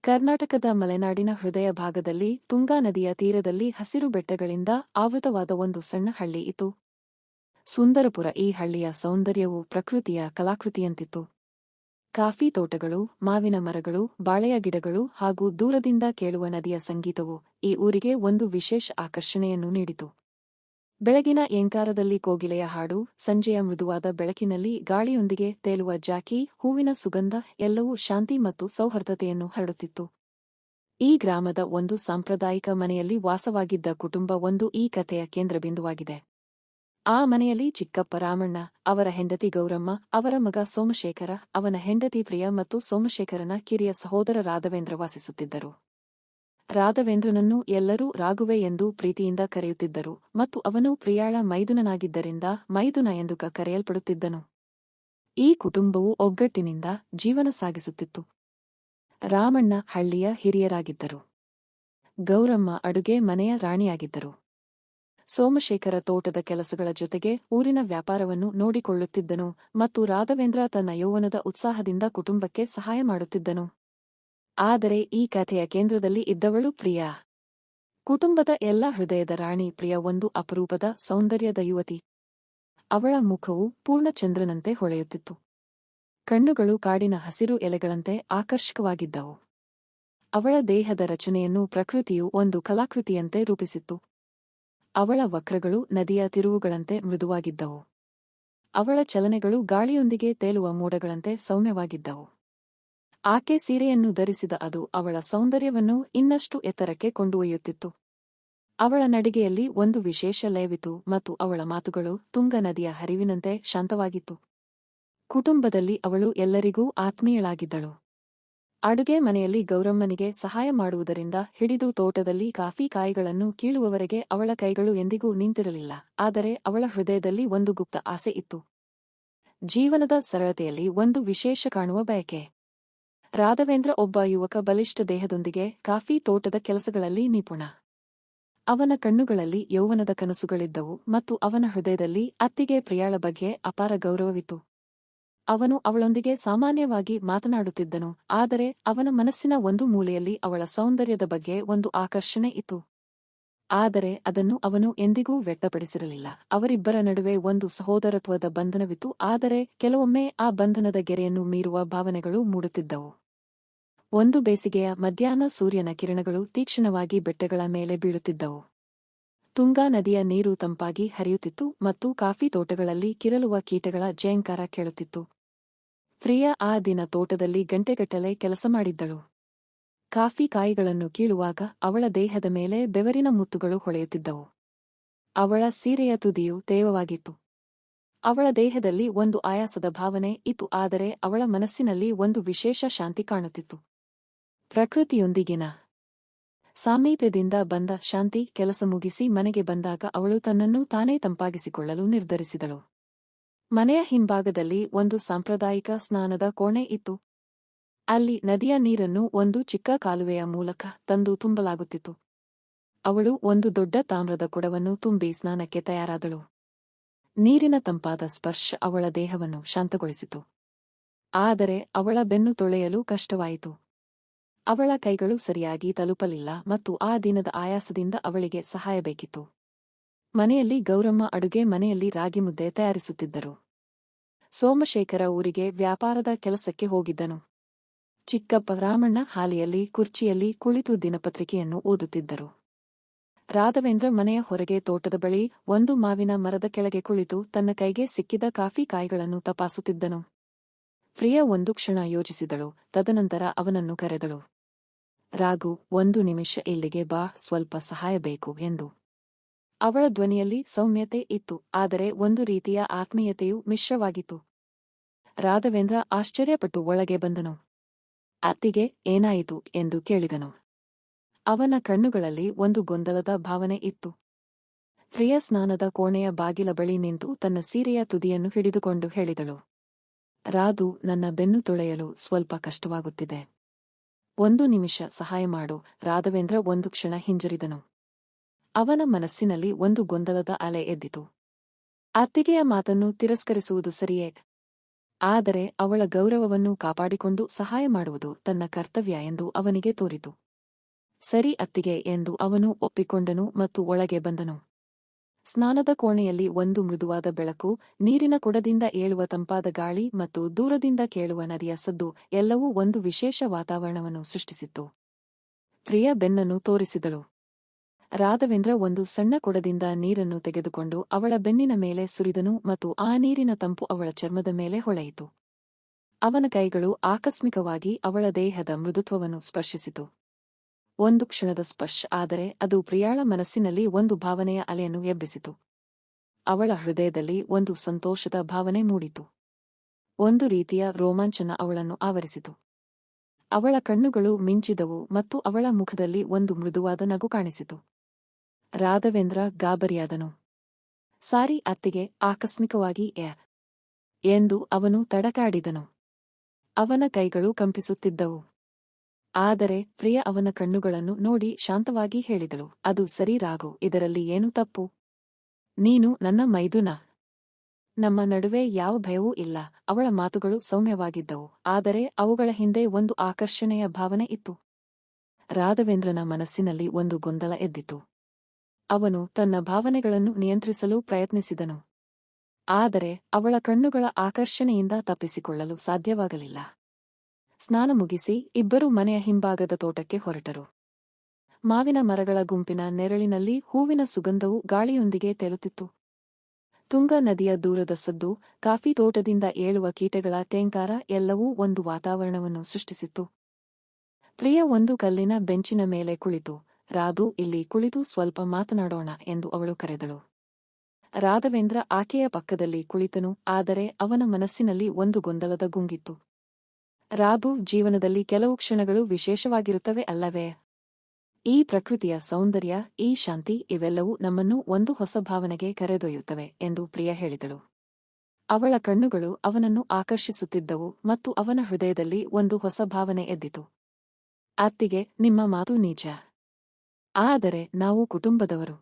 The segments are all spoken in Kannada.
ಕರ್ನಾಟಕದ ಮಲೆನಾಡಿನ ಹೃದಯ ಭಾಗದಲ್ಲಿ ತುಂಗಾ ನದಿಯ ತೀರದಲ್ಲಿ ಹಸಿರು ಬೆಟ್ಟಗಳಿಂದ ಆವೃತವಾದ ಒಂದು ಸಣ್ಣ ಹಳ್ಳಿ ಇತ್ತು. ಸುಂದರಪುರ. ಈ ಹಳ್ಳಿಯ ಸೌಂದರ್ಯವು ಪ್ರಕೃತಿಯ ಕಲಾಕೃತಿಯಂತಿತ್ತು. ಕಾಫಿ ತೋಟಗಳು, ಮಾವಿನ ಮರಗಳು, ಬಾಳೆಯ ಗಿಡಗಳು ಹಾಗೂ ದೂರದಿಂದ ಕೇಳುವ ನದಿಯ ಸಂಗೀತವು ಈ ಊರಿಗೆ ಒಂದು ವಿಶೇಷ ಆಕರ್ಷಣೆಯನ್ನು ನೀಡಿತು. ಬೆಳಗಿನ ಏಂಕಾರದಲ್ಲಿ ಕೋಗಿಲೆಯ ಹಾಡು, ಸಂಜೆಯ ಮೃದುವಾದ ಬೆಳಕಿನಲ್ಲಿ ಗಾಳಿಯೊಂದಿಗೆ ತೇಲುವ ಜಾಕಿ ಹೂವಿನ ಸುಗಂಧ ಎಲ್ಲವೂ ಶಾಂತಿ ಮತ್ತು ಸೌಹಾರ್ದತೆಯನ್ನು ಹರಡುತ್ತಿತ್ತು. ಈ ಗ್ರಾಮದ ಒಂದು ಸಾಂಪ್ರದಾಯಿಕ ಮನೆಯಲ್ಲಿ ವಾಸವಾಗಿದ್ದ ಕುಟುಂಬ ಒಂದು ಈ ಕಥೆಯ ಕೇಂದ್ರಬಿಂದುವಾಗಿದೆ. ಆ ಮನೆಯಲ್ಲಿ ಚಿಕ್ಕಪ್ಪ ರಾಮಣ್ಣ, ಅವರ ಹೆಂಡತಿ ಗೌರಮ್ಮ, ಅವರ ಮಗ ಸೋಮಶೇಖರ, ಅವನ ಹೆಂಡತಿ ಪ್ರಿಯ ಮತ್ತು ಸೋಮಶೇಖರನ ಕಿರಿಯ ಸಹೋದರ ರಾಘವೇಂದ್ರ ವಾಸಿಸುತ್ತಿದ್ದರು. ರಾಘವೇಂದ್ರನನ್ನು ಎಲ್ಲರೂ ರಾಘುವೆ ಎಂದು ಪ್ರೀತಿಯಿಂದ ಕರೆಯುತ್ತಿದ್ದರು ಮತ್ತು ಅವನು ಪ್ರಿಯಾಳ ಮೈದುನನಾಗಿದ್ದರಿಂದ ಮೈದುನ ಎಂದು ಕರೆಯಲ್ಪಡುತ್ತಿದ್ದನು. ಈ ಕುಟುಂಬವು ಒಗ್ಗಟ್ಟಿನಿಂದ ಜೀವನ ಸಾಗಿಸುತ್ತಿತ್ತು. ರಾಮಣ್ಣ ಹಳ್ಳಿಯ ಹಿರಿಯರಾಗಿದ್ದರು. ಗೌರಮ್ಮ ಅಡುಗೆ ಮನೆಯ ರಾಣಿಯಾಗಿದ್ದರು. ಸೋಮಶೇಖರ ತೋಟದ ಕೆಲಸಗಳ ಜೊತೆಗೆ ಊರಿನ ವ್ಯಾಪಾರವನ್ನು ನೋಡಿಕೊಳ್ಳುತ್ತಿದ್ದನು ಮತ್ತು ರಾಘವೇಂದ್ರ ತನ್ನ ಯೌವನದ ಉತ್ಸಾಹದಿಂದ ಕುಟುಂಬಕ್ಕೆ ಸಹಾಯ ಮಾಡುತ್ತಿದ್ದನು. ಆದರೆ ಈ ಕಥೆಯ ಕೇಂದ್ರದಲ್ಲಿ ಇದ್ದವಳು ಪ್ರಿಯಾ. ಕುಟುಂಬದ ಎಲ್ಲ ಹೃದಯದ ರಾಣಿ ಪ್ರಿಯ ಒಂದು ಅಪರೂಪದ ಸೌಂದರ್ಯದ ಯುವತಿ. ಅವಳ ಮುಖವು ಪೂರ್ಣಚಂದ್ರನಂತೆ ಹೊಳೆಯುತ್ತಿತ್ತು. ಕಣ್ಣುಗಳು ಕಾಡಿನ ಹಸಿರು ಎಲೆಗಳಂತೆ ಆಕರ್ಷಕವಾಗಿದ್ದವು. ಅವಳ ದೇಹದ ರಚನೆಯನ್ನು ಪ್ರಕೃತಿಯು ಒಂದು ಕಲಾಕೃತಿಯಂತೆ ರೂಪಿಸಿತ್ತು. ಅವಳ ವಕ್ರಗಳು ನದಿಯ ತಿರುವುಗಳಂತೆ ಮೃದುವಾಗಿದ್ದವು. ಅವಳ ಚಲನೆಗಳು ಗಾಳಿಯೊಂದಿಗೆ ತೇಲುವ ಮೋಡಗಳಂತೆ ಸೌಮ್ಯವಾಗಿದ್ದವು. ಆಕೆ ಸೀರೆಯನ್ನು ಧರಿಸಿದ ಅದು ಅವಳ ಸೌಂದರ್ಯವನ್ನು ಇನ್ನಷ್ಟು ಎತ್ತರಕ್ಕೆ ಕೊಂಡೊಯ್ಯುತ್ತಿತ್ತು. ಅವಳ ನಡಿಗೆಯಲ್ಲಿ ಒಂದು ವಿಶೇಷ ಲಯವಿತ್ತು ಮತ್ತು ಅವಳ ಮಾತುಗಳು ತುಂಗಾ ನದಿಯ ಹರಿವಿನಂತೆ ಶಾಂತವಾಗಿತ್ತು. ಕುಟುಂಬದಲ್ಲಿ ಅವಳು ಎಲ್ಲರಿಗೂ ಆತ್ಮೀಯಳಾಗಿದ್ದಳು. ಅಡುಗೆ ಮನೆಯಲ್ಲಿ ಗೌರಮ್ಮನಿಗೆ ಸಹಾಯ ಮಾಡುವುದರಿಂದ ಹಿಡಿದು ತೋಟದಲ್ಲಿ ಕಾಫಿ ಕಾಯಿಗಳನ್ನು ಕೀಳುವವರೆಗೆ ಅವಳ ಕೈಗಳು ಎಂದಿಗೂ ನಿಂತಿರಲಿಲ್ಲ. ಆದರೆ ಅವಳ ಹೃದಯದಲ್ಲಿ ಒಂದು ಗುಪ್ತ ಆಸೆ ಇತ್ತು. ಜೀವನದ ಸರಳತೆಯಲ್ಲಿ ಒಂದು ವಿಶೇಷ ಕಾಣುವ ಬಯಕೆ. ರಾಘವೇಂದ್ರ ಒಬ್ಬ ಯುವಕ, ಬಲಿಷ್ಠ ದೇಹದೊಂದಿಗೆ, ಕಾಫಿ ತೋಟದ ಕೆಲಸಗಳಲ್ಲಿ ನಿಪುಣ. ಅವನ ಕಣ್ಣುಗಳಲ್ಲಿ ಯೌವನದ ಕನಸುಗಳಿದ್ದವು ಮತ್ತು ಅವನ ಹೃದಯದಲ್ಲಿ ಅತ್ತಿಗೆ ಪ್ರಿಯಾಳ ಬಗ್ಗೆ ಅಪಾರ ಗೌರವವಿತ್ತು. ಅವನು ಅವಳೊಂದಿಗೆ ಸಾಮಾನ್ಯವಾಗಿ ಮಾತನಾಡುತ್ತಿದ್ದನು, ಆದರೆ ಅವನ ಮನಸ್ಸಿನ ಒಂದು ಮೂಲೆಯಲ್ಲಿ ಅವಳ ಸೌಂದರ್ಯದ ಬಗ್ಗೆ ಒಂದು ಆಕರ್ಷಣೆ ಇತ್ತು. ಆದರೆ ಅದನ್ನು ಅವನು ಎಂದಿಗೂ ವ್ಯಕ್ತಪಡಿಸಿರಲಿಲ್ಲ. ಅವರಿಬ್ಬರ ನಡುವೆ ಒಂದು ಸಹೋದರತ್ವದ ಬಂಧನವಿತ್ತು, ಆದರೆ ಕೆಲವೊಮ್ಮೆ ಆ ಬಂಧನದ ಗೆರೆಯನ್ನು ಮೀರುವ ಭಾವನೆಗಳು ಮೂಡುತ್ತಿದ್ದವು. ಒಂದು ಬೇಸಿಗೆಯ ಮಧ್ಯಾಹ್ನ ಸೂರ್ಯನ ಕಿರಣಗಳು ತೀಕ್ಷ್ಣವಾಗಿ ಬೆಟ್ಟಗಳ ಮೇಲೆ ಬೀಳುತ್ತಿದ್ದವು. ತುಂಗಾ ನದಿಯ ನೀರು ತಂಪಾಗಿ ಹರಿಯುತ್ತಿತ್ತು ಮತ್ತು ಕಾಫಿ ತೋಟಗಳಲ್ಲಿ ಕಿರಲುವ ಕೀಟಗಳ ಜೇಂಕಾರ ಕೇಳುತ್ತಿತ್ತು. ಪ್ರಿಯಾ ಆ ದಿನ ತೋಟದಲ್ಲಿ ಗಂಟೆಗಟ್ಟಲೆ ಕೆಲಸ ಮಾಡಿದ್ದಳು. ಕಾಫಿ ಕಾಯಿಗಳನ್ನು ಕೀಳುವಾಗ ಅವಳ ದೇಹದ ಮೇಲೆ ಬೆವರಿನ ಮುತ್ತುಗಳು ಹೊಳೆಯುತ್ತಿದ್ದವು. ಅವಳ ಸೀರೆಯ ತುದಿಯು ತೇವವಾಗಿತ್ತು. ಅವಳ ದೇಹದಲ್ಲಿ ಒಂದು ಆಯಾಸದ ಭಾವನೆ ಇತ್ತು, ಆದರೆ ಅವಳ ಮನಸ್ಸಿನಲ್ಲಿ ಒಂದು ವಿಶೇಷ ಶಾಂತಿ ಕಾಣುತ್ತಿತ್ತು. ಪ್ರಕೃತಿಯೊಂದಿಗಿನ ಸಾಮೀಪ್ಯದಿಂದ ಬಂದ ಶಾಂತಿ. ಕೆಲಸ ಮುಗಿಸಿ ಮನೆಗೆ ಬಂದಾಗ ಅವಳು ತನ್ನನ್ನು ತಾನೇ ತಂಪಾಗಿಸಿಕೊಳ್ಳಲು ನಿರ್ಧರಿಸಿದಳು. ಮನೆಯ ಹಿಂಭಾಗದಲ್ಲಿ ಒಂದು ಸಾಂಪ್ರದಾಯಿಕ ಸ್ನಾನದ ಕೋಣೆ ಇತ್ತು. ಅಲ್ಲಿ ನದಿಯ ನೀರನ್ನು ಒಂದು ಚಿಕ್ಕ ಕಾಲುವೆಯ ಮೂಲಕ ತಂದು ತುಂಬಲಾಗುತ್ತಿತ್ತು. ಅವಳು ಒಂದು ದೊಡ್ಡ ತಾಮ್ರದ ಕೊಡವನ್ನು ತುಂಬಿ ಸ್ನಾನಕ್ಕೆ ತಯಾರಾದಳು. ನೀರಿನ ತಂಪಾದ ಸ್ಪರ್ಶ ಅವಳ ದೇಹವನ್ನು ಶಾಂತಗೊಳಿಸಿತು. ಆದರೆ ಅವಳ ಬೆನ್ನು ತೊಳೆಯಲು ಕಷ್ಟವಾಯಿತು. ಅವಳ ಕೈಗಳು ಸರಿಯಾಗಿ ತಲುಪಲಿಲ್ಲ ಮತ್ತು ಆ ದಿನದ ಆಯಾಸದಿಂದ ಅವಳಿಗೆ ಸಹಾಯ ಬೇಕಿತ್ತು. ಮನೆಯಲ್ಲಿ ಗೌರಮ್ಮ ಅಡುಗೆ ಮನೆಯಲ್ಲಿ ರಾಗಿ ಮುದ್ದೆ ತಯಾರಿಸುತ್ತಿದ್ದರು. ಸೋಮಶೇಖರ ಊರಿಗೆ ವ್ಯಾಪಾರದ ಕೆಲಸಕ್ಕೆ ಹೋಗಿದ್ದನು. ಚಿಕ್ಕಪ್ಪ ರಾಮಣ್ಣ ಹಾಲಿಯಲ್ಲಿ ಕುರ್ಚಿಯಲ್ಲಿ ಕುಳಿತು ದಿನಪತ್ರಿಕೆಯನ್ನು ಓದುತ್ತಿದ್ದರು. ರಾಘವೇಂದ್ರ ಮನೆಯ ಹೊರಗೆ ತೋಟದ ಬಳಿ ಒಂದು ಮಾವಿನ ಮರದ ಕೆಳಗೆ ಕುಳಿತು ತನ್ನ ಕೈಗೆ ಸಿಕ್ಕಿದ ಕಾಫಿ ಕಾಯಿಗಳನ್ನು ತಪಾಸುತ್ತಿದ್ದನು. ಪ್ರಿಯ ಒಂದು ಕ್ಷಣ ಯೋಚಿಸಿದಳು. ತದನಂತರ ಅವನನ್ನು ಕರೆದಳು. ರಾಘು, ಒಂದು ನಿಮಿಷ ಇಲ್ಲಿಗೆ ಬಾ, ಸ್ವಲ್ಪ ಸಹಾಯ ಬೇಕು ಎಂದು. ಅವಳ ಧ್ವನಿಯಲ್ಲಿ ಸೌಮ್ಯತೆ ಇತ್ತು, ಆದರೆ ಒಂದು ರೀತಿಯ ಆತ್ಮೀಯತೆಯೂ ಮಿಶ್ರವಾಗಿತ್ತು. ರಾಘವೇಂದ್ರ ಆಶ್ಚರ್ಯಪಟ್ಟು ಒಳಗೆ ಬಂದನು. ಅತ್ತಿಗೆ, ಏನಾಯಿತು ಎಂದು ಕೇಳಿದನು. ಅವನ ಕಣ್ಣುಗಳಲ್ಲಿ ಒಂದು ಗೊಂದಲದ ಭಾವನೆ ಇತ್ತು. ಪ್ರಿಯ ಸ್ನಾನದ ಕೋಣೆಯ ಬಾಗಿಲ ಬಳಿ ನಿಂತು ತನ್ನ ಸೀರೆಯ ತುದಿಯನ್ನು ಹಿಡಿದುಕೊಂಡು ಹೇಳಿದಳು. ರಾಧು, ನನ್ನ ಬೆನ್ನು ತೊಳೆಯಲು ಸ್ವಲ್ಪ ಕಷ್ಟವಾಗುತ್ತಿದೆ. ಒಂದು ನಿಮಿಷ ಸಹಾಯ ಮಾಡು. ರಾಘವೇಂದ್ರ ಒಂದು ಕ್ಷಣ ಹಿಂಜರಿದನು. ಅವನ ಮನಸ್ಸಿನಲ್ಲಿ ಒಂದು ಗೊಂದಲದ ಅಲೆ ಎದ್ದಿತು. ಅತ್ತಿಗೆಯ ಮಾತನ್ನು ತಿರಸ್ಕರಿಸುವುದು ಸರಿಯೇ? ಆದರೆ ಅವಳ ಗೌರವವನ್ನು ಕಾಪಾಡಿಕೊಂಡು ಸಹಾಯ ಮಾಡುವುದು ತನ್ನ ಕರ್ತವ್ಯ ಎಂದು ಅವನಿಗೆ ತೋರಿತು. ಸರಿ ಅತ್ತಿಗೆ ಎಂದು ಅವನು ಒಪ್ಪಿಕೊಂಡನು ಮತ್ತು ಒಳಗೆ ಬಂದನು. ಸ್ನಾನದ ಕೋಣೆಯಲ್ಲಿ ಒಂದು ಮೃದುವಾದ ಬೆಳಕು, ನೀರಿನ ಕೊಡದಿಂದ ಏಳುವ ತಂಪಾದ ಗಾಳಿ ಮತ್ತು ದೂರದಿಂದ ಕೇಳುವ ನದಿಯ ಸದ್ದು ಎಲ್ಲವೂ ಒಂದು ವಿಶೇಷ ವಾತಾವರಣವನ್ನು ಸೃಷ್ಟಿಸಿತ್ತು. ಪ್ರಿಯ ಬೆನ್ನನ್ನು ತೋರಿಸಿದಳು. ರಾಘವೇಂದ್ರ ಒಂದು ಸಣ್ಣ ಕೊಡದಿಂದ ನೀರನ್ನು ತೆಗೆದುಕೊಂಡು ಅವಳ ಬೆನ್ನಿನ ಮೇಲೆ ಸುರಿದನು ಮತ್ತು ಆ ನೀರಿನ ತಂಪು ಅವಳ ಚರ್ಮದ ಮೇಲೆ ಹೊಳೆಯಿತು. ಅವನ ಕೈಗಳು ಆಕಸ್ಮಿಕವಾಗಿ ಅವಳ ದೇಹದ ಮೃದುತ್ವವನ್ನು ಸ್ಪರ್ಶಿಸಿತು. ಒಂದು ಕ್ಷಣದ ಸ್ಪರ್ಶ, ಆದರೆ ಅದು ಪ್ರಿಯಾಳ ಮನಸ್ಸಿನಲ್ಲಿ ಒಂದು ಭಾವನೆಯ ಅಲೆಯನ್ನು ಎಬ್ಬಿಸಿತು. ಅವಳ ಹೃದಯದಲ್ಲಿ ಒಂದು ಸಂತೋಷದ ಭಾವನೆ ಮೂಡಿತು. ಒಂದು ರೀತಿಯ ರೋಮಾಂಚನ ಅವಳನ್ನು ಆವರಿಸಿತು. ಅವಳ ಕಣ್ಣುಗಳು ಮಿಂಚಿದವು ಮತ್ತು ಅವಳ ಮುಖದಲ್ಲಿ ಒಂದು ಮೃದುವಾದ ನಗು ಕಾಣಿಸಿತು. ರಾಘವೇಂದ್ರ ಗಾಬರಿಯಾದನು. ಸಾರಿ ಅತ್ತಿಗೆ, ಆಕಸ್ಮಿಕವಾಗಿ ಎಂದು ಅವನು ತಡಕಾಡಿದನು. ಅವನ ಕೈಗಳು ಕಂಪಿಸುತ್ತಿದ್ದವು. ಆದರೆ ಪ್ರಿಯ ಅವನ ಕಣ್ಣುಗಳನ್ನು ನೋಡಿ ಶಾಂತವಾಗಿ ಹೇಳಿದಳು, ಅದು ಸರಿ ರಾಘು, ಇದರಲ್ಲಿ ಏನು ತಪ್ಪು? ನೀನು ನನ್ನ ಮೈದುನ. ನಮ್ಮ ನಡುವೆ ಯಾವ ಭಯವೂ ಇಲ್ಲ. ಅವಳ ಮಾತುಗಳು ಸೌಮ್ಯವಾಗಿದ್ದವು, ಆದರೆ ಅವುಗಳ ಹಿಂದೆ ಒಂದು ಆಕರ್ಷಣೆಯ ಭಾವನೆ ಇತ್ತು. ರಾಘವೇಂದ್ರನ ಮನಸ್ಸಿನಲ್ಲಿ ಒಂದು ಗೊಂದಲ ಎದ್ದಿತು. ಅವನು ತನ್ನ ಭಾವನೆಗಳನ್ನು ನಿಯಂತ್ರಿಸಲು ಪ್ರಯತ್ನಿಸಿದನು. ಆದರೆ ಅವಳ ಕಣ್ಣುಗಳ ಆಕರ್ಷಣೆಯಿಂದ ತಪ್ಪಿಸಿಕೊಳ್ಳಲು ಸಾಧ್ಯವಾಗಲಿಲ್ಲ. ಸ್ನಾನ ಮುಗಿಸಿ ಇಬ್ಬರೂ ಮನೆಯ ಹಿಂಭಾಗದ ತೋಟಕ್ಕೆ ಹೊರಟರು. ಮಾವಿನ ಮರಗಳ ಗುಂಪಿನ ನೆರಳಿನಲ್ಲಿ ಹೂವಿನ ಸುಗಂಧವು ಗಾಳಿಯೊಂದಿಗೆ ತೇಲುತ್ತಿತ್ತು. ತುಂಗಾ ನದಿಯ ದೂರದ ಸದ್ದು, ಕಾಫಿ ತೋಟದಿಂದ ಏಳುವ ಕೀಟಗಳ ಟೇಂಕಾರ ಎಲ್ಲವೂ ಒಂದು ವಾತಾವರಣವನ್ನು ಸೃಷ್ಟಿಸಿತ್ತು. ಪ್ರಿಯ ಒಂದು ಕಲ್ಲಿನ ಬೆಂಚಿನ ಮೇಲೆ ಕುಳಿತು, ರಾಧು, ಇಲ್ಲಿ ಕುಳಿತು ಸ್ವಲ್ಪ ಮಾತನಾಡೋಣ ಎಂದು ಅವಳು ಕರೆದಳು. ರಾಘವೇಂದ್ರ ಆಕೆಯ ಪಕ್ಕದಲ್ಲಿ ಕುಳಿತನು, ಆದರೆ ಅವನ ಮನಸ್ಸಿನಲ್ಲಿ ಒಂದು ಗೊಂದಲದ ಗುಂಗಿತ್ತು. ರಾಘು, ಜೀವನದಲ್ಲಿ ಕೆಲವು ಕ್ಷಣಗಳು ವಿಶೇಷವಾಗಿರುತ್ತವೆ ಅಲ್ಲವೇ? ಈ ಪ್ರಕೃತಿಯ ಸೌಂದರ್ಯ, ಈ ಶಾಂತಿ, ಇವೆಲ್ಲವೂ ನಮ್ಮನ್ನು ಒಂದು ಹೊಸ ಭಾವನೆಗೆ ಕರೆದೊಯ್ಯುತ್ತವೆ ಎಂದು ಪ್ರಿಯ ಹೇಳಿದಳು. ಅವಳ ಕಣ್ಣುಗಳು ಅವನನ್ನು ಆಕರ್ಷಿಸುತ್ತಿದ್ದವು ಮತ್ತು ಅವನ ಹೃದಯದಲ್ಲಿ ಒಂದು ಹೊಸ ಭಾವನೆ ಎದ್ದಿತು. ಅತ್ತಿಗೆ, ನಿಮ್ಮ ಮಾತು ನಿಜ. ಆದರೆ ನಾವು ಕುಟುಂಬದವರು.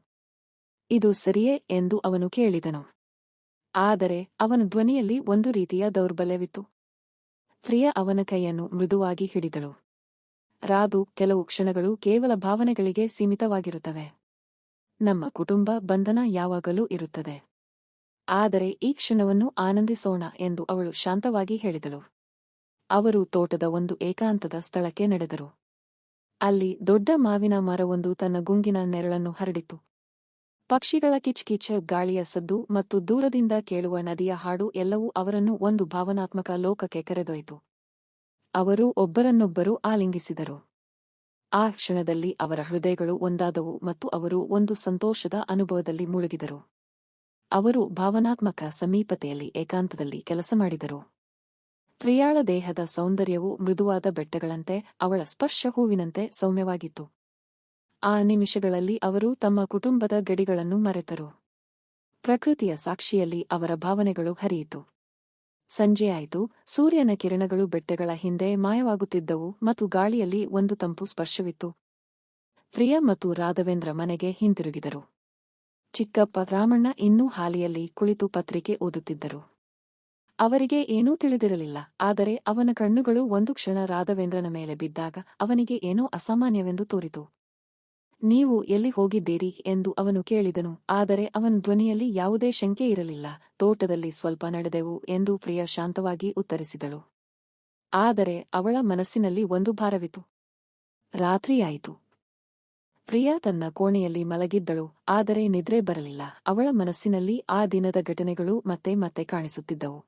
ಇದು ಸರಿಯೇ ಎಂದು ಅವನು ಕೇಳಿದನು. ಆದರೆ ಅವನ ಧ್ವನಿಯಲ್ಲಿ ಒಂದು ರೀತಿಯ ದೌರ್ಬಲ್ಯವಿತ್ತು. ಪ್ರಿಯ ಅವನ ಕೈಯನ್ನು ಮೃದುವಾಗಿ ಹಿಡಿದಳು. ರಾಧು, ಕೆಲವು ಕ್ಷಣಗಳು ಕೇವಲ ಭಾವನೆಗಳಿಗೆ ಸೀಮಿತವಾಗಿರುತ್ತವೆ. ನಮ್ಮ ಕುಟುಂಬ ಬಂಧನ ಯಾವಾಗಲೂ ಇರುತ್ತದೆ. ಆದರೆ ಈ ಕ್ಷಣವನ್ನು ಆನಂದಿಸೋಣ ಎಂದು ಅವಳು ಶಾಂತವಾಗಿ ಹೇಳಿದಳು. ಅವರು ತೋಟದ ಒಂದು ಏಕಾಂತದ ಸ್ಥಳಕ್ಕೆ ನಡೆದರು. ಅಲ್ಲಿ ದೊಡ್ಡ ಮಾವಿನ ಮರವೊಂದು ತನ್ನ ಗುಂಗಿನ ನೆರಳನ್ನು ಹರಡಿತು. ಪಕ್ಷಿಗಳ ಕಿಚ್ಕಿಚ್, ಗಾಳಿಯ ಸದ್ದು ಮತ್ತು ದೂರದಿಂದ ಕೇಳುವ ನದಿಯ ಹಾಡು ಎಲ್ಲವೂ ಅವರನ್ನು ಒಂದು ಭಾವನಾತ್ಮಕ ಲೋಕಕ್ಕೆ ಕರೆದೊಯ್ತು. ಅವರು ಒಬ್ಬರನ್ನೊಬ್ಬರು ಆಲಿಂಗಿಸಿದರು. ಆ ಕ್ಷಣದಲ್ಲಿ ಅವರ ಹೃದಯಗಳು ಒಂದಾದವು ಮತ್ತು ಅವರು ಒಂದು ಸಂತೋಷದ ಅನುಭವದಲ್ಲಿ ಮುಳುಗಿದರು. ಅವರು ಭಾವನಾತ್ಮಕ ಸಮೀಪತೆಯಲ್ಲಿ ಏಕಾಂತದಲ್ಲಿ ಕೆಲಸ ಮಾಡಿದರು. ಪ್ರಿಯಾಳ ದೇಹದ ಸೌಂದರ್ಯವು ಮೃದುವಾದ ಬೆಟ್ಟಗಳಂತೆ, ಅವಳ ಸ್ಪರ್ಶ ಹೂವಿನಂತೆ ಸೌಮ್ಯವಾಗಿತ್ತು. ಆ ನಿಮಿಷಗಳಲ್ಲಿ ಅವರು ತಮ್ಮ ಕುಟುಂಬದ ಗಡಿಗಳನ್ನು ಮರೆತರು. ಪ್ರಕೃತಿಯ ಸಾಕ್ಷಿಯಲ್ಲಿ ಅವರ ಭಾವನೆಗಳು ಹರಿಯಿತು. ಸಂಜೆಯಾಯಿತು. ಸೂರ್ಯನ ಕಿರಣಗಳು ಬೆಟ್ಟಗಳ ಹಿಂದೆ ಮಾಯವಾಗುತ್ತಿದ್ದವು ಮತ್ತು ಗಾಳಿಯಲ್ಲಿ ಒಂದು ತಂಪು ಸ್ಪರ್ಶವಿತ್ತು. ಪ್ರಿಯ ಮತ್ತು ರಾಘವೇಂದ್ರ ಮನೆಗೆ ಹಿಂತಿರುಗಿದರು. ಚಿಕ್ಕಪ್ಪ ರಾಮಣ್ಣ ಇನ್ನೂ ಹಾಲಿಯಲ್ಲಿ ಕುಳಿತು ಪತ್ರಿಕೆ ಓದುತ್ತಿದ್ದರು. ಅವರಿಗೆ ಏನೂ ತಿಳಿದಿರಲಿಲ್ಲ, ಆದರೆ ಅವನ ಕಣ್ಣುಗಳು ಒಂದು ಕ್ಷಣ ರಾಘವೇಂದ್ರನ ಮೇಲೆ ಬಿದ್ದಾಗ ಅವನಿಗೆ ಏನೋ ಅಸಾಮಾನ್ಯವೆಂದು ತೋರಿತು. ನೀವು ಎಲ್ಲಿ ಹೋಗಿದ್ದೀರಿ ಎಂದು ಅವನು ಕೇಳಿದನು, ಆದರೆ ಅವನ ಧ್ವನಿಯಲ್ಲಿ ಯಾವುದೇ ಶಂಕೆ ಇರಲಿಲ್ಲ. ತೋಟದಲ್ಲಿ ಸ್ವಲ್ಪ ನಡೆದೆವು ಎಂದು ಪ್ರಿಯ ಶಾಂತವಾಗಿ ಉತ್ತರಿಸಿದಳು. ಆದರೆ ಅವಳ ಮನಸ್ಸಿನಲ್ಲಿ ಒಂದು ಭಾರವಿತ್ತು. ರಾತ್ರಿಯಾಯಿತು. ಪ್ರಿಯ ತನ್ನ ಕೋಣೆಯಲ್ಲಿ ಮಲಗಿದ್ದಳು, ಆದರೆ ನಿದ್ರೆ ಬರಲಿಲ್ಲ. ಅವಳ ಮನಸ್ಸಿನಲ್ಲಿ ಆ ದಿನದ ಘಟನೆಗಳು ಮತ್ತೆ ಮತ್ತೆ ಕಾಣಿಸುತ್ತಿದ್ದವು.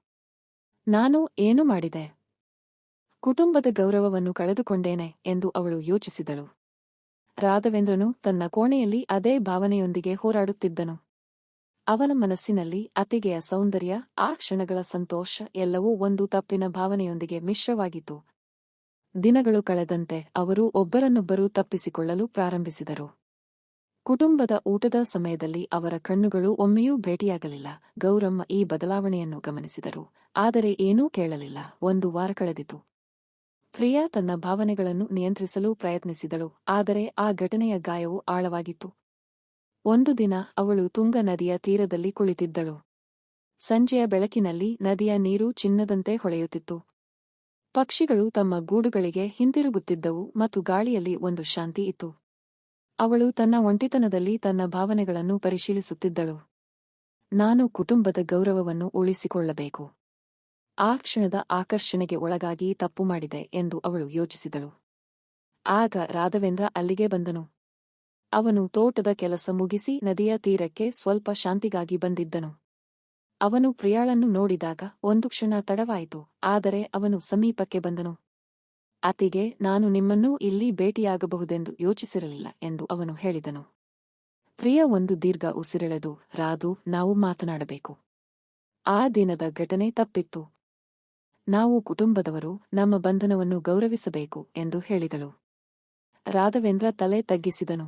ನಾನು ಏನು ಮಾಡಿದೆ? ಕುಟುಂಬದ ಗೌರವವನ್ನು ಕಳೆದುಕೊಂಡೇನೆ ಎಂದು ಅವಳು ಯೋಚಿಸಿದಳು. ರಾಘವೇಂದ್ರನು ತನ್ನ ಕೋಣೆಯಲ್ಲಿ ಅದೇ ಭಾವನೆಯೊಂದಿಗೆ ಹೋರಾಡುತ್ತಿದ್ದನು. ಅವನ ಮನಸ್ಸಿನಲ್ಲಿ ಅತ್ತಿಗೆಯ ಸೌಂದರ್ಯ, ಆ ಕ್ಷಣಗಳ ಸಂತೋಷ ಎಲ್ಲವೂ ಒಂದು ತಪ್ಪಿನ ಭಾವನೆಯೊಂದಿಗೆ ಮಿಶ್ರವಾಗಿತ್ತು. ದಿನಗಳು ಕಳೆದಂತೆ ಅವರು ಒಬ್ಬರನ್ನೊಬ್ಬರು ತಪ್ಪಿಸಿಕೊಳ್ಳಲು ಪ್ರಾರಂಭಿಸಿದರು. ಕುಟುಂಬದ ಊಟದ ಸಮಯದಲ್ಲಿ ಅವರ ಕಣ್ಣುಗಳು ಒಮ್ಮೆಯೂ ಭೇಟಿಯಾಗಲಿಲ್ಲ. ಗೌರಮ್ಮ ಈ ಬದಲಾವಣೆಯನ್ನು ಗಮನಿಸಿದರು, ಆದರೆ ಏನೂ ಕೇಳಲಿಲ್ಲ. 1 ವಾರ ಕಳೆದಿತು. ಪ್ರಿಯಾ ತನ್ನ ಭಾವನೆಗಳನ್ನು ನಿಯಂತ್ರಿಸಲು ಪ್ರಯತ್ನಿಸಿದಳು, ಆದರೆ ಆ ಘಟನೆಯ ಗಾಯವು ಆಳವಾಗಿತ್ತು. ಒಂದು ದಿನ ಅವಳು ತುಂಗಾ ನದಿಯ ತೀರದಲ್ಲಿ ಕುಳಿತಿದ್ದಳು. ಸಂಜೆಯ ಬೆಳಕಿನಲ್ಲಿ ನದಿಯ ನೀರು ಚಿನ್ನದಂತೆ ಹೊಳೆಯುತ್ತಿತ್ತು. ಪಕ್ಷಿಗಳು ತಮ್ಮ ಗೂಡುಗಳಿಗೆ ಹಿಂತಿರುಗುತ್ತಿದ್ದವು ಮತ್ತು ಗಾಳಿಯಲ್ಲಿ ಒಂದು ಶಾಂತಿ ಇತ್ತು. ಅವಳು ತನ್ನ ಒಂಟಿತನದಲ್ಲಿ ತನ್ನ ಭಾವನೆಗಳನ್ನು ಪರಿಶೀಲಿಸುತ್ತಿದ್ದಳು. ನಾನು ಕುಟುಂಬದ ಗೌರವವನ್ನು ಉಳಿಸಿಕೊಳ್ಳಬೇಕು. ಆ ಕ್ಷಣದ ಆಕರ್ಷಣೆಗೆ ಒಳಗಾಗಿ ತಪ್ಪು ಮಾಡಿದೆ ಎಂದು ಅವಳು ಯೋಚಿಸಿದಳು. ಆಗ ರಾಘವೇಂದ್ರ ಅಲ್ಲಿಗೆ ಬಂದನು. ಅವನು ತೋಟದ ಕೆಲಸ ಮುಗಿಸಿ ನದಿಯ ತೀರಕ್ಕೆ ಸ್ವಲ್ಪ ಶಾಂತಿಗಾಗಿ ಬಂದಿದ್ದನು. ಅವನು ಪ್ರಿಯಾಳನ್ನು ನೋಡಿದಾಗ ಒಂದು ಕ್ಷಣ ತಡವಾಯಿತು, ಆದರೆ ಅವನು ಸಮೀಪಕ್ಕೆ ಬಂದನು. ಅತ್ತಿಗೆ, ನಾನು ನಿಮ್ಮನ್ನೂ ಇಲ್ಲಿ ಭೇಟಿಯಾಗಬಹುದೆಂದು ಯೋಚಿಸಿರಲಿಲ್ಲ ಎಂದು ಅವನು ಹೇಳಿದನು. ಪ್ರಿಯ ಒಂದು ದೀರ್ಘ ಉಸಿರೆಳೆದು, ರಾಧು, ನಾವು ಮಾತನಾಡಬೇಕು. ಆ ದಿನದ ಘಟನೆ ತಪ್ಪಿತ್ತು. ನಾವು ಕುಟುಂಬದವರು, ನಮ್ಮ ಬಂಧನವನ್ನು ಗೌರವಿಸಬೇಕು ಎಂದು ಹೇಳಿದಳು. ರಾಘವೇಂದ್ರ ತಲೆ ತಗ್ಗಿಸಿದನು.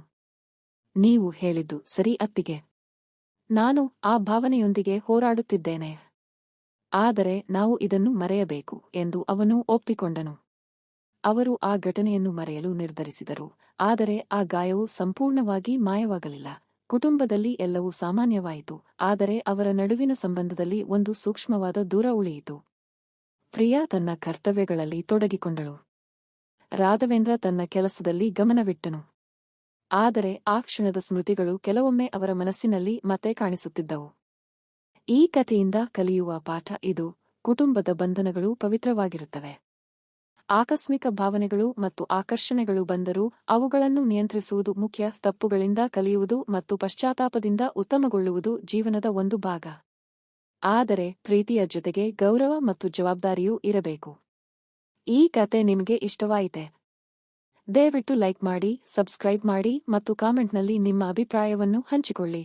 ನೀವು ಹೇಳಿದ್ದು ಸರಿ ಅತ್ತಿಗೆ. ನಾನು ಆ ಭಾವನೆಯೊಂದಿಗೆ ಹೋರಾಡುತ್ತಿದ್ದೇನೆ. ಆದರೆ ನಾವು ಇದನ್ನು ಮರೆಯಬೇಕು ಎಂದು ಅವನು ಒಪ್ಪಿಕೊಂಡನು. ಅವರು ಆ ಘಟನೆಯನ್ನು ಮರೆಯಲು ನಿರ್ಧರಿಸಿದರು, ಆದರೆ ಆ ಗಾಯವು ಸಂಪೂರ್ಣವಾಗಿ ಮಾಯವಾಗಲಿಲ್ಲ. ಕುಟುಂಬದಲ್ಲಿ ಎಲ್ಲವೂ ಸಾಮಾನ್ಯವಾಯಿತು, ಆದರೆ ಅವರ ನಡುವಿನ ಸಂಬಂಧದಲ್ಲಿ ಒಂದು ಸೂಕ್ಷ್ಮವಾದ ದೂರ ಉಳಿಯಿತು. ಪ್ರಿಯಾ ತನ್ನ ಕರ್ತವ್ಯಗಳಲ್ಲಿ ತೊಡಗಿಕೊಂಡಳು. ರಾಘವೇಂದ್ರ ತನ್ನ ಕೆಲಸದಲ್ಲಿ ಗಮನವಿಟ್ಟನು. ಆದರೆ ಆ ಕ್ಷಣದ ಸ್ಮೃತಿಗಳು ಕೆಲವೊಮ್ಮೆ ಅವರ ಮನಸ್ಸಿನಲ್ಲಿ ಮತ್ತೆ ಕಾಣಿಸುತ್ತಿದ್ದವು. ಈ ಕಥೆಯಿಂದ ಕಲಿಯುವ ಪಾಠ ಇದು: ಕುಟುಂಬದ ಬಂಧನಗಳು ಪವಿತ್ರವಾಗಿರುತ್ತವೆ. ಆಕಸ್ಮಿಕ ಭಾವನೆಗಳು ಮತ್ತು ಆಕರ್ಷಣೆಗಳು ಬಂದರೂ ಅವುಗಳನ್ನು ನಿಯಂತ್ರಿಸುವುದು ಮುಖ್ಯ. ತಪ್ಪುಗಳಿಂದ ಕಲಿಯುವುದು ಮತ್ತು ಪಶ್ಚಾತ್ತಾಪದಿಂದ ಉತ್ತಮಗೊಳ್ಳುವುದು ಜೀವನದ ಒಂದು ಭಾಗ. ಆದರೆ ಪ್ರೀತಿಯ ಜೊತೆಗೆ ಗೌರವ ಮತ್ತು ಜವಾಬ್ದಾರಿಯೂ ಇರಬೇಕು. ಈ ಕತೆ ನಿಮಗೆ ಇಷ್ಟವಾಯಿತೆ? ದಯವಿಟ್ಟು ಲೈಕ್ ಮಾಡಿ, ಸಬ್ಸ್ಕ್ರೈಬ್ ಮಾಡಿ ಮತ್ತು ಕಾಮೆಂಟ್ನಲ್ಲಿ ನಿಮ್ಮ ಅಭಿಪ್ರಾಯವನ್ನು ಹಂಚಿಕೊಳ್ಳಿ.